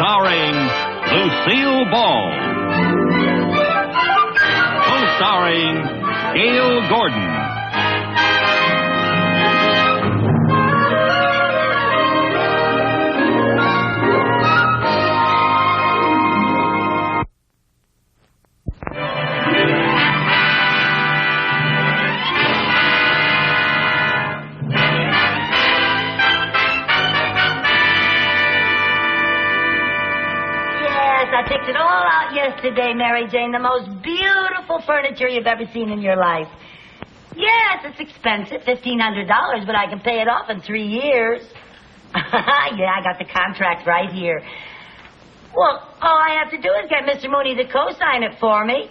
starring Lucille Ball. Co-starring Gail Gordon. I picked it all out yesterday, Mary Jane. The most beautiful furniture you've ever seen in your life. Yes, it's expensive, $1,500, but I can pay it off in 3 years. Yeah, I got the contract right here. Well, all I have to do is get Mr. Mooney to co-sign it for me.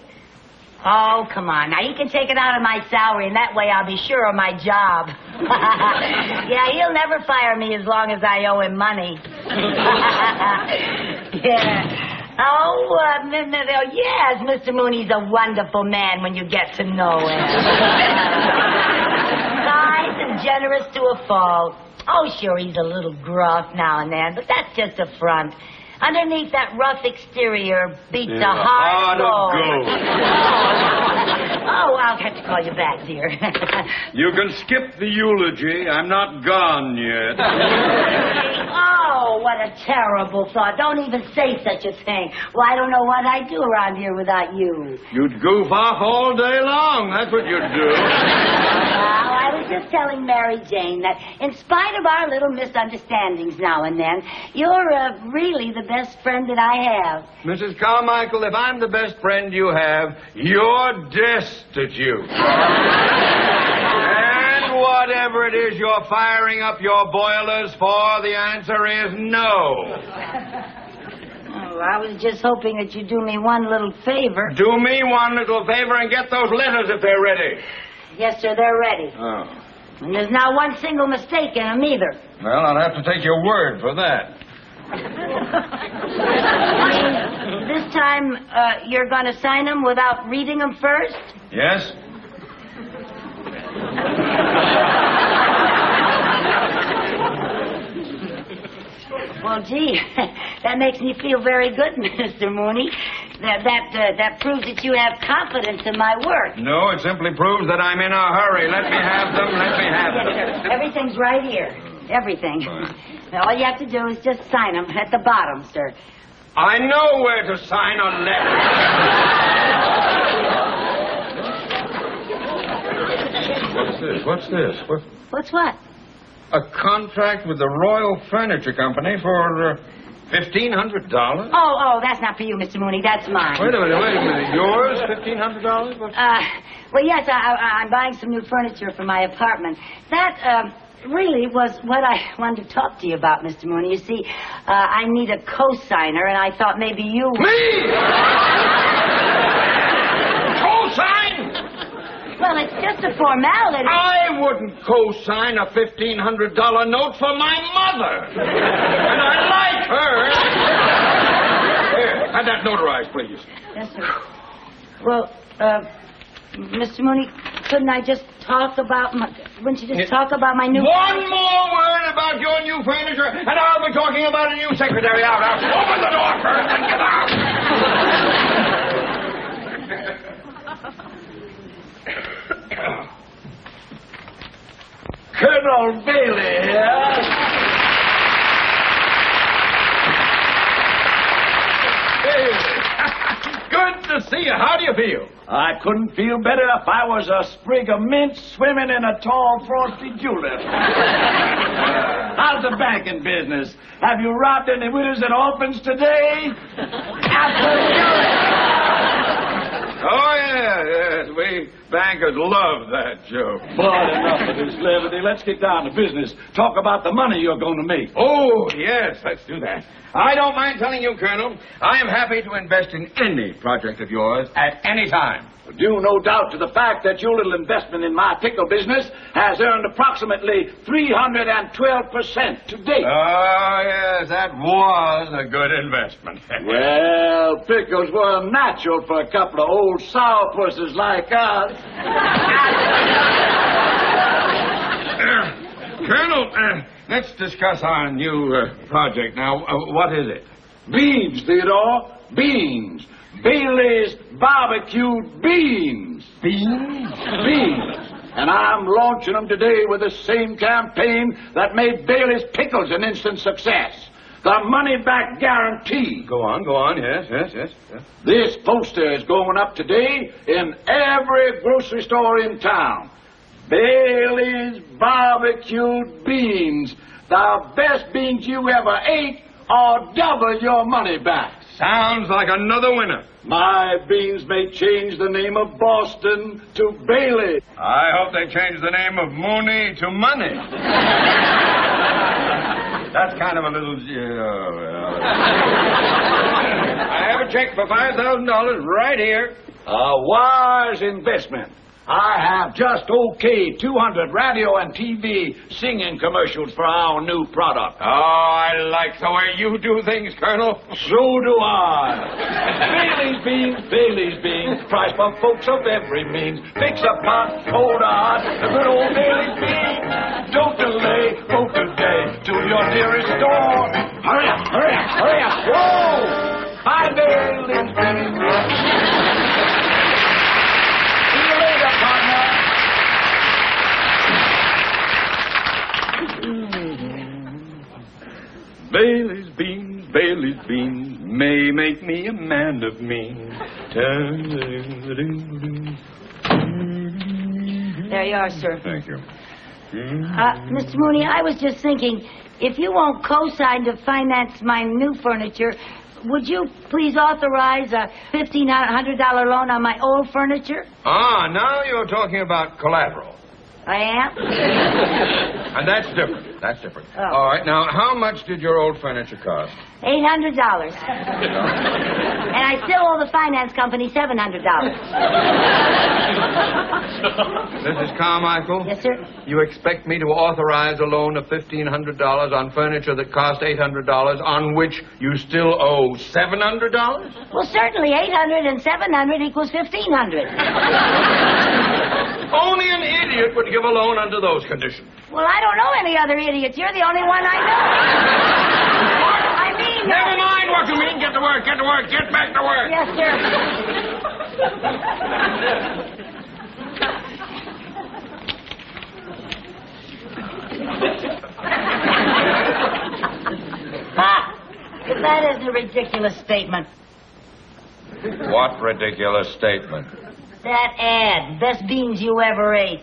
Oh, come on. Now, he can take it out of my salary, and that way I'll be sure of my job. Yeah, he'll never fire me as long as I owe him money. Yeah. Yes, Mr. Mooney's a wonderful man when you get to know him. Nice and generous to a fault. Oh, sure, he's a little gruff now and then, but that's just a front. Underneath that rough exterior beats a hard soul. Oh, I'll have to call you back, dear. You can skip the eulogy. I'm not gone yet. Oh, what a terrible thought. Don't even say such a thing. Well, I don't know what I'd do around here without you. You'd goof off all day long. That's what you'd do. Well, I was just telling Mary Jane that in spite of our little misunderstandings now and then, you're really the best friend that I have. Mrs. Carmichael, if I'm the best friend you have, you're destitute. And whatever it is you're firing up your boilers for, the answer is no. Oh, I was just hoping that you'd do me one little favor. Do me one little favor and get those letters if they're ready. Yes, sir, they're ready. Oh. And there's not one single mistake in them either. Well, I'll have to take your word for that. This time, you're going to sign them without reading them first? Yes? Well, gee, that makes me feel very good, Mr. Mooney. That proves that you have confidence in my work. No, it simply proves that I'm in a hurry. Let me have them. Let me have them. Yes, sir. Everything's right here. Everything. Now, all you have to do is just sign them at the bottom, sir. I know where to sign a letter. What's this? What's what? A contract with the Royal Furniture Company for $1,500? Oh, that's not for you, Mr. Mooney. That's mine. Wait a minute. Yours, $1,500? Well, yes, I'm buying some new furniture for my apartment. That, really was what I wanted to talk to you about, Mr. Mooney. You see, I need a co-signer, and I thought maybe you... Me? Co-sign? Well, it's just a formality. I wouldn't co-sign a $1,500 note for my mother. And I like her. Here, have that notarized, please. Yes, sir. Well, Mr. Mooney, couldn't I just talk about my... Wouldn't you just talk about my new... One more word about your new furniture, and I'll be talking about a new secretary. Out. Open the door first and get out. Colonel Bailey here. Good to see you. How do you feel? I couldn't feel better if I was a sprig of mint swimming in a tall, frosty julep. How's the banking business? Have you robbed any widows and orphans today? Absolutely. Oh, yes. We bankers love that joke. But enough of this levity. Let's get down to business. Talk about the money you're going to make. Oh, yes, let's do that. I don't mind telling you, Colonel, I am happy to invest in any project of yours at any time. Due no doubt to the fact that your little investment in my pickle business has earned approximately 312% to date. Oh, yes, that was a good investment. Well, pickles were natural for a couple of old sourpusses like us. Colonel, let's discuss our new project now. What is it? Beans, Theodore. Beans. Bailey's barbecued beans. Beans? Beans. And I'm launching them today with the same campaign that made Bailey's pickles an instant success. The money-back guarantee. Go on. Yes. This poster is going up today in every grocery store in town. Bailey's barbecued beans. The best beans you ever ate, or double your money back. Sounds like another winner. My beans may change the name of Boston to Bailey. I hope they change the name of Mooney to Money. That's kind of a little... I have a check for $5,000 right here. A wise investment. I have just okayed 200 radio and TV singing commercials for our new product. Oh, I like the way you do things, Colonel. So do I. Bailey's beans, price for folks of every means. Fix a pot, cold hard, the good old Bailey's beans. Don't delay, go today to your nearest store. Hurry up. Whoa! Buy Bailey's beans. See you later, partner. Bailey's beans may make me a man of means. There you are, sir. Thank you. Mr. Mooney, I was just thinking, if you won't co-sign to finance my new furniture, would you please authorize a $1,500 loan on my old furniture? Ah, now you're talking about collateral. I am? And that's different. Oh. All right, now, how much did your old furniture cost? $800. And I still owe the finance company $700. Mrs. Carmichael? Yes, sir? You expect me to authorize a loan of $1,500 on furniture that cost $800, on which you still owe $700? Well, certainly 800 and 700 equals 1,500. Only an idiot would give a loan under those conditions. Well, I don't know any other idiots. You're the only one I know. I mean... Never mind what you mean. Get to work. Get back to work. Yes, sir. That is a ridiculous statement. What ridiculous statement? That ad, best beans you ever ate.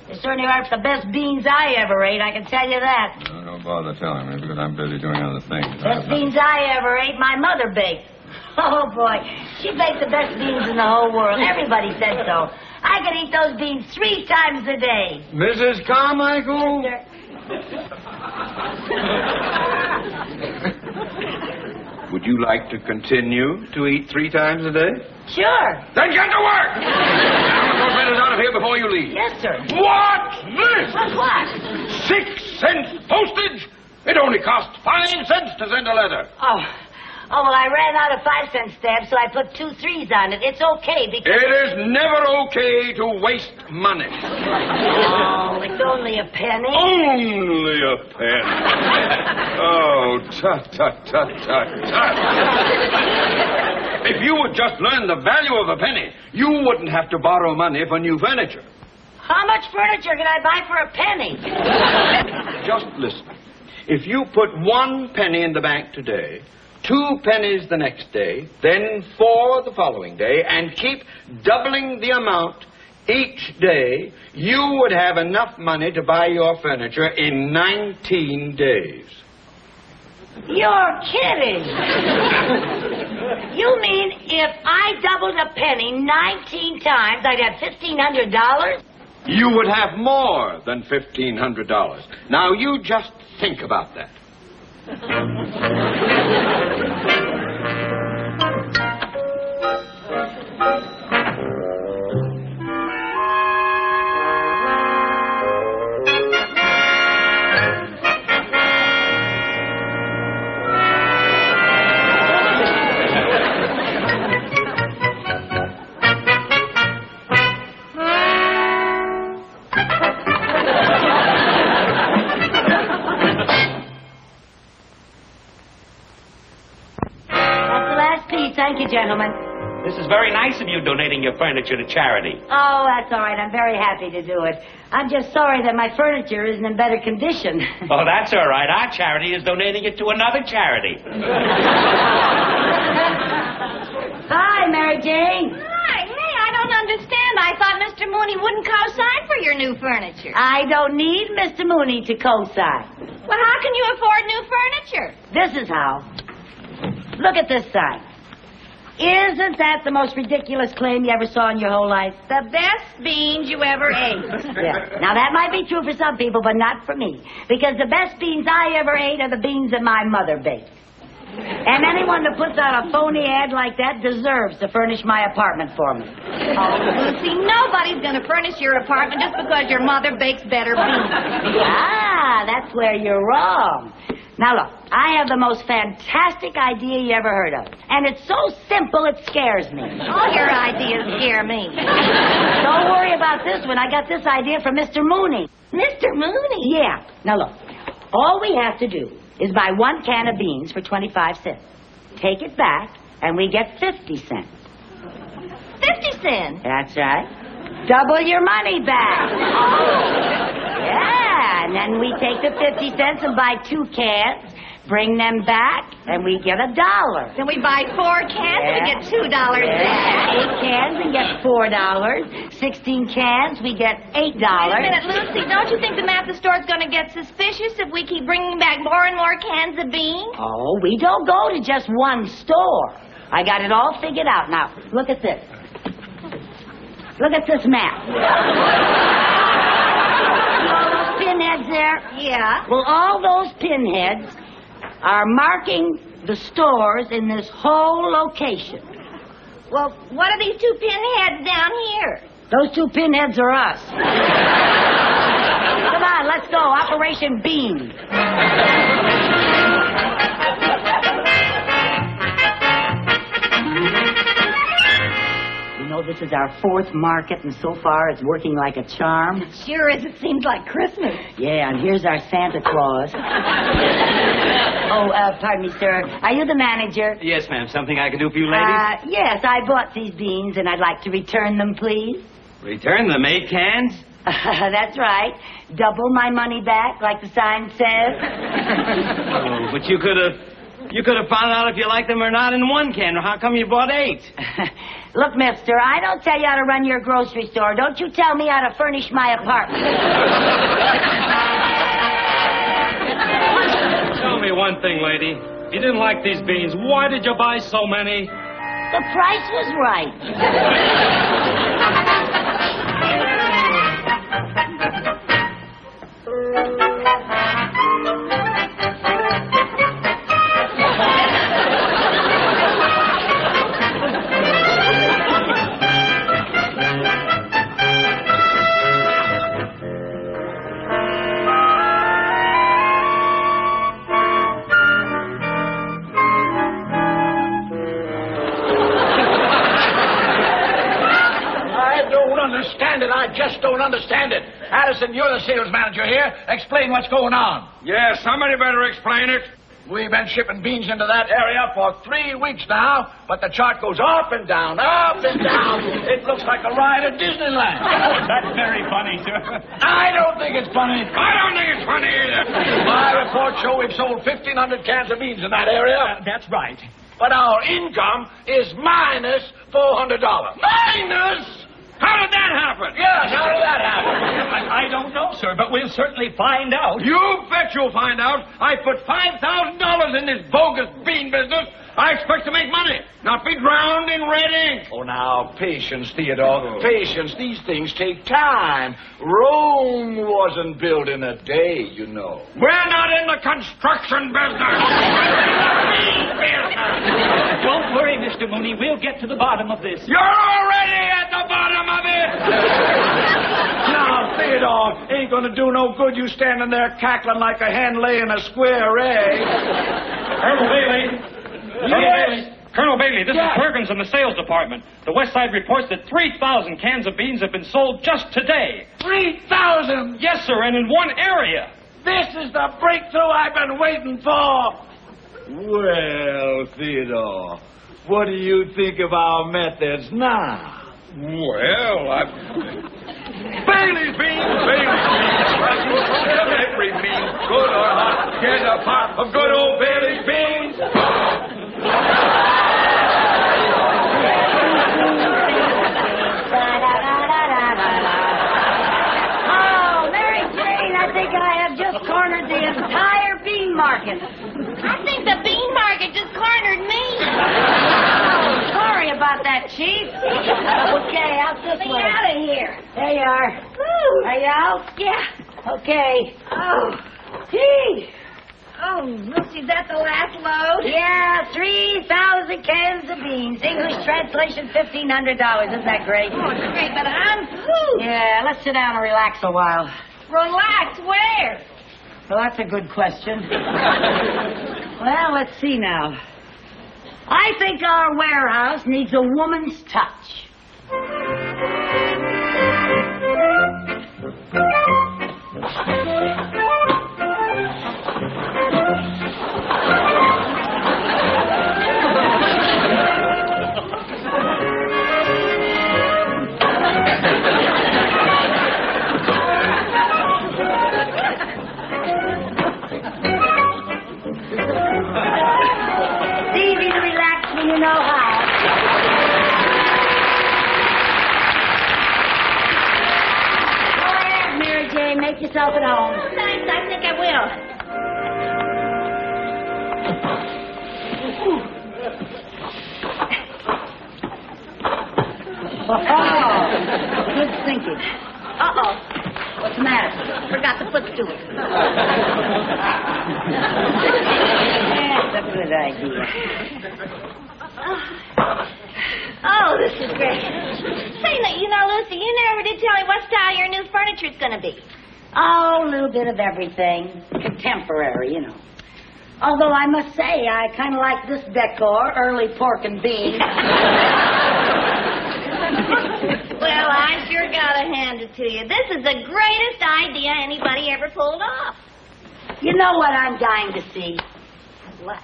They certainly aren't the best beans I ever ate, I can tell you that. Don't bother telling me because I'm busy doing other things. Best beans I ever ate, my mother baked. Oh, boy. She baked the best beans in the whole world. Everybody said so. I could eat those beans 3 times a day. Mrs. Carmichael? Yes, Would you like to continue to eat 3 times a day? sure. Then get to work! Now, those letters out of here before you leave. Yes, sir. What's this? What? 6 cents postage? It only costs 5 cents to send a letter. Oh, well, I ran out of 5-cent stamps, so I put 2 3s on it. It's okay because... It is never okay to waste money. Oh, it's only a penny. Only a penny. Oh, tut. If you would just learn the value of a penny, you wouldn't have to borrow money for new furniture. How much furniture can I buy for a penny? Just listen. If you put 1 penny in the bank today, 2 pennies the next day, then 4 the following day, and keep doubling the amount each day, you would have enough money to buy your furniture in 19 days. You're kidding. You mean if I doubled a penny 19 times, I'd have $1,500? You would have more than $1,500. Now, you just think about that. Thank you, gentlemen. This is very nice of you donating your furniture to charity. Oh, that's all right. I'm very happy to do it. I'm just sorry that my furniture isn't in better condition. Oh, that's all right. Our charity is donating it to another charity. Hi, Mary Jane. Hi, hey, I don't understand. I thought Mr. Mooney wouldn't co-sign for your new furniture. I don't need Mr. Mooney to co-sign. Well, how can you afford new furniture? This is how. Look at this sign. Isn't that the most ridiculous claim you ever saw in your whole life? The best beans you ever ate. Yeah. Now, that might be true for some people, but not for me. Because the best beans I ever ate are the beans that my mother baked. And anyone that puts out a phony ad like that deserves to furnish my apartment for me. Oh, Lucy, nobody's going to furnish your apartment just because your mother bakes better beans. Ah, that's where you're wrong. Now, look, I have the most fantastic idea you ever heard of. And it's so simple it scares me. All your ideas scare me. Don't worry about this one. I got this idea from Mr. Mooney. Mr. Mooney? Yeah. Now, look, all we have to do is buy 1 can of beans for 25 cents. Take it back, and we get 50 cents. 50 cents? That's right. Double your money back. Yeah, and then we take the 50 cents and buy 2 cans, bring them back, and we get $1. Then we buy 4 cans and we get $2 back. 8 cans and get $4. 16 cans, we get $8. Wait a minute, Lucy. Don't you think the Matthew store's going to get suspicious if we keep bringing back more and more cans of beans? Oh, we don't go to just one store. I got it all figured out. Now, look at this. Look at this map. See all those pinheads there? Yeah. Well, all those pinheads are marking the stores in this whole location. Well, what are these 2 pinheads down here? Those 2 pinheads are us. Come on, let's go. Operation Bean. You know, this is our 4th market, and so far it's working like a charm. It sure is. It seems like Christmas. Yeah, and here's our Santa Claus. Pardon me, sir. Are you the manager? Yes, ma'am. Something I can do for you ladies? Yes, I bought these beans, and I'd like to return them, please. Return them 8 cans? That's right. Double my money back, like the sign says. Oh, but you could have found out if you liked them or not in 1 can. How come you bought 8? Look, mister, I don't tell you how to run your grocery store. Don't you tell me how to furnish my apartment. Tell me one thing, lady. If you didn't like these beans, why did you buy so many? The price was right. I just don't understand it. Addison, you're the sales manager here. Explain what's going on. Yes, somebody better explain it. We've been shipping beans into that area for 3 weeks now, but the chart goes up and down, up and down. It looks like a ride at Disneyland. That's very funny, sir. I don't think it's funny. I don't think it's funny either. My reports show we've sold 1,500 cans of beans in that area. That's right. But our income is minus $400. Minus? How did that happen? Yes, how did that happen? I don't know, sir, but we'll certainly find out. You bet you'll find out. I put $5,000 in this bogus bean business. I expect to make money, not be drowned in red ink. Oh, now, patience, Theodore. Patience. These things take time. Rome wasn't built in a day, you know. We're not in the construction business. Don't worry, Mr. Mooney. We'll get to the bottom of this. You're already at the bottom of it. Now, Theodore, ain't gonna do no good you standing there cackling like a hen laying a square egg. Colonel Bailey. Colonel Bailey, this is Perkins in the sales department. The West Side reports that 3,000 cans of beans have been sold just today. 3,000? Yes, sir, and in one area. This is the breakthrough I've been waiting for. Well, Theodore, What do you think of our methods now? Well, Bailey's beans, Bailey's beans. Every bean, good or hot, here's a pot of good old Bailey's beans. Oh, Mary Jane, I think I have just cornered the entire bean market. I think the bean market just cornered me. Oh, sorry about that, Chief. Okay, out this Get way. out of here. There you are. Woo. Are you out? Yeah. Okay. Oh. Gee. Oh, Lucy, is that the last load? Yeah, 3,000 cans of beans. English translation, $1,500. Isn't that great? Oh, it's great, but whew. Yeah, let's sit down and relax a while. Relax, where? Well, that's a good question. Well, let's see now. I think our warehouse needs a woman's touch. It's easy to relax when you know how. Go ahead, Mary Jane. Make yourself at home. Thanks, I think I will. Oh, good thinking. Uh-oh. What's the matter? Forgot the footstool. That's a good idea. Oh, this is great. Say, you know, Lucy, you never did tell me what style your new furniture's going to be. Oh, a little bit of everything. Contemporary, you know. Although I must say, I kind of like this decor, early pork and beans. Well, I sure gotta hand it to you. This is the greatest idea anybody ever pulled off. You know what I'm dying to see? What?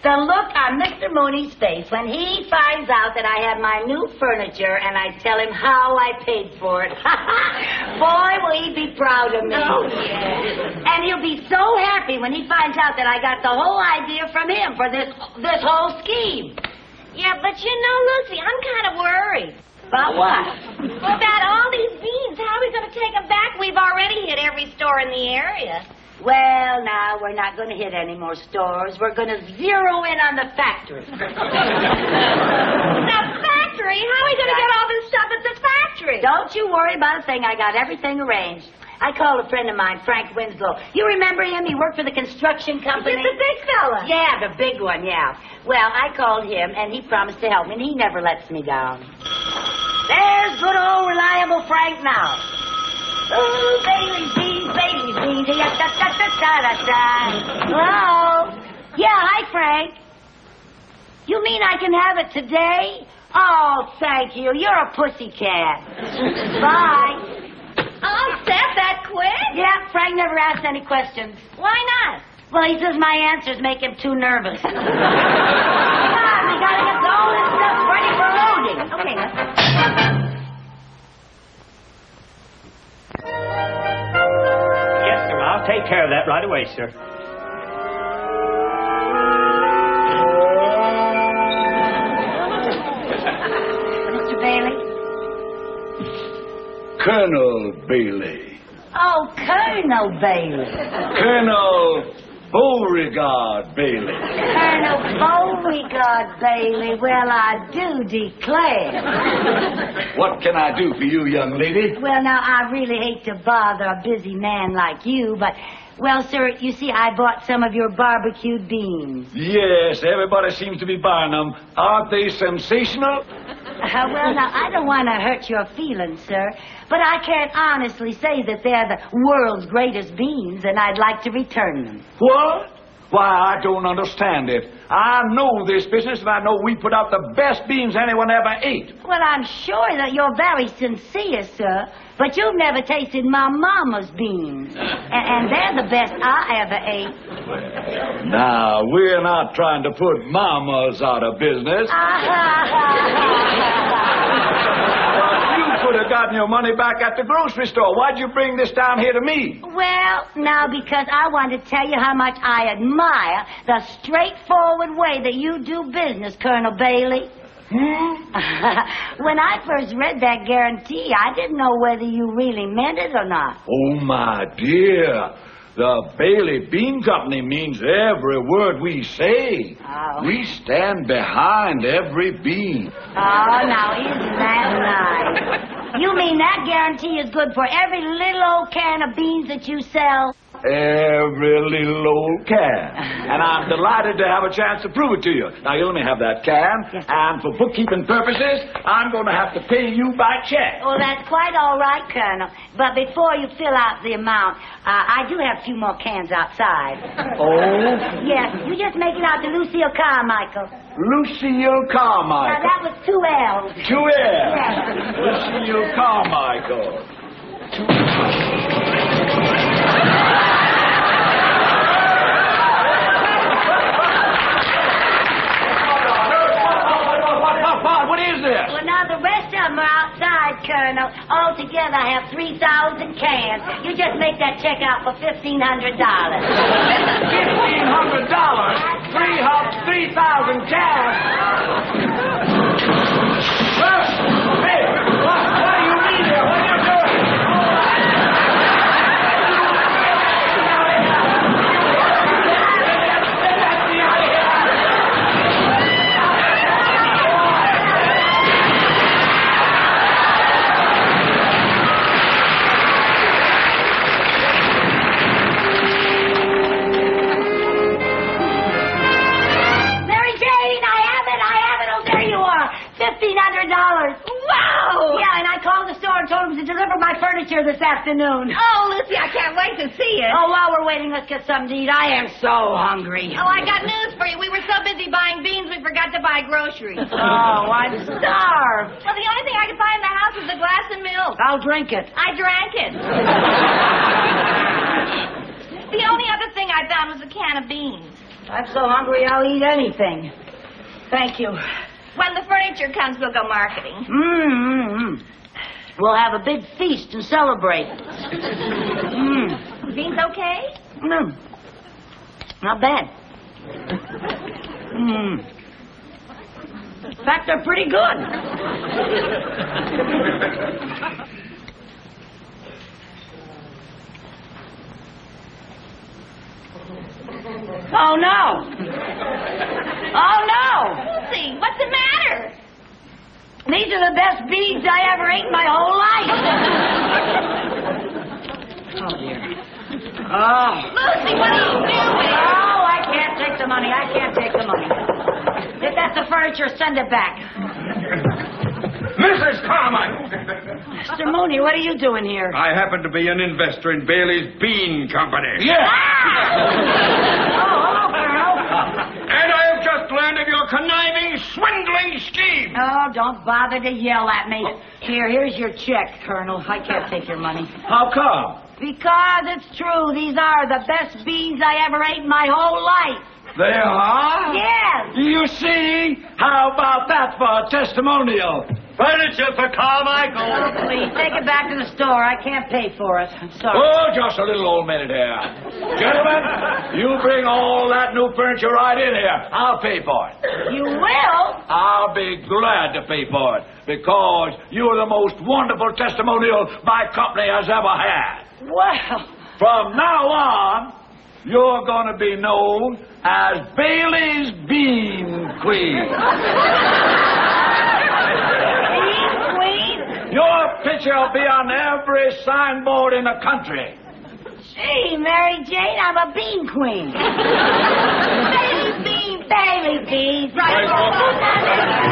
The look on Mr. Mooney's face when he finds out that I have my new furniture and I tell him how I paid for it. Boy, will he be proud of me. Oh, yeah. And he'll be so happy when he finds out that I got the whole idea from him for this whole scheme. Yeah, but you know, Lucy, I'm kind of worried. About what? Well, about all these beans. How are we going to take them back? We've already hit every store in the area. Well, now, we're not going to hit any more stores. We're going to zero in on the factory. The factory? How are we going to get all this stuff at the factory? Don't you worry about a thing. I got everything arranged. I called a friend of mine, Frank Winslow. You remember him? He worked for the construction company. Just the big fella. Yeah, the big one, yeah. Well, I called him, and he promised to help me, and he never lets me down. There's good old reliable Frank now. Oh, Bailey's beans, Bailey's beans. Da-da-da-da-da-da. Hello? Yeah, hi, Frank. You mean I can have it today? Oh, thank you. You're a pussycat. Bye. Oh, Seth, that quick? Yeah, Frank never asked any questions. Why not? Well, he says my answers make him too nervous. Come on, we gotta get all this stuff ready for loading. Okay, Yes, sir. I'll take care of that right away, sir. Mr. Bailey? Colonel Bailey. Oh, Colonel Bailey. Colonel Beauregard Bailey. Colonel Beauregard Bailey. Well, I do declare. What can I do for you, young lady? Well, now, I really hate to bother a busy man like you, but, well, sir, you see, I bought some of your barbecued beans. Yes, everybody seems to be buying them. Aren't they sensational? Well, now, I don't want to hurt your feelings, sir, but I can't honestly say that they're the world's greatest beans, and I'd like to return them. What? Why, I don't understand it. I know this business, and I know we put out the best beans anyone ever ate. Well, I'm sure that you're very sincere, sir. But you've never tasted my mama's beans. And they're the best I ever ate. Now, we're not trying to put mamas out of business. You could have gotten your money back at the grocery store. Why'd you bring this down here to me? Well, now, because I want to tell you how much I admire the straightforward way that you do business, Colonel Bailey. When I first read that guarantee, I didn't know whether you really meant it or not. Oh, my dear. The Bailey Bean Company means every word we say. Oh. We stand behind every bean. Oh, now, isn't that nice? You mean that guarantee is good for every little old can of beans that you sell? Every little old can. And I'm delighted to have a chance to prove it to you. Now, you let me have that can. Yes. And for bookkeeping purposes, I'm going to have to pay you by check. Well, that's quite all right, Colonel. But before you fill out the amount, I do have a few more cans outside. Oh? Yes, you just make it out to Lucille Carmichael. Lucille Carmichael. Now, that was 2 L's. 2 L's. Yes. Lucille Carmichael. What is this? Well, now, the rest of them are outside, Colonel. Altogether, I have 3,000 cans. You just make that check out for $1,500. $1,500? 3,000 cans? Hey, what do you mean here? What are you doing? $1,500. Wow! Yeah, and I called the store and told them to deliver my furniture this afternoon. Oh, Lucy, I can't wait to see it. Oh, while we're waiting, let's get something to eat. I am so hungry. Oh, I got news for you. We were so busy buying beans, we forgot to buy groceries. Oh, I'm starved. Well, the only thing I could find in the house was a glass of milk. I'll drink it. I drank it. The only other thing I found was a can of beans. I'm so hungry I'll eat anything. Thank you. When the furniture comes, we'll go marketing. We'll have a big feast and celebrate. Beans okay? Not bad. In fact, they're pretty good. Oh, no. Oh, no. Lucy, what's the matter? These are the best beans I ever ate in my whole life. Oh, dear. Oh. Lucy, what are you doing? Oh, I can't take the money. I can't take the money. If that's the furniture, send it back. Mrs. Carmichael! Mr. Mooney, what are you doing here? I happen to be an investor in Bailey's Bean Company. Yeah. Oh, hello, Colonel. And I have just learned of your conniving, swindling scheme. Oh, don't bother to yell at me. Here's your check, Colonel. I can't take your money. How come? Because it's true. These are the best beans I ever ate in my whole life. They are? Yes. You see? How about that for a testimonial? Furniture for Carmichael. Oh, please, take it back to the store. I can't pay for it. I'm sorry. Oh, just a little old minute here. Gentlemen, you bring all that new furniture right in here. I'll pay for it. You will? I'll be glad to pay for it because you're the most wonderful testimonial my company has ever had. Well. From now on, you're going to be known as Bailey's Bean Queen. Bean Queen? Your picture will be on every signboard in the country. Gee, Mary Jane, I'm a bean queen. Bailey beans. Bailey beans. Right.